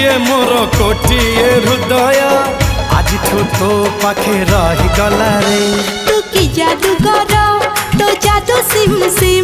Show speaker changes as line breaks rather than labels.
गोटे मोर कोटिए हृदय आज तो पाखे रही गला रे।
तू की जादू कर तो जादू सिम सिम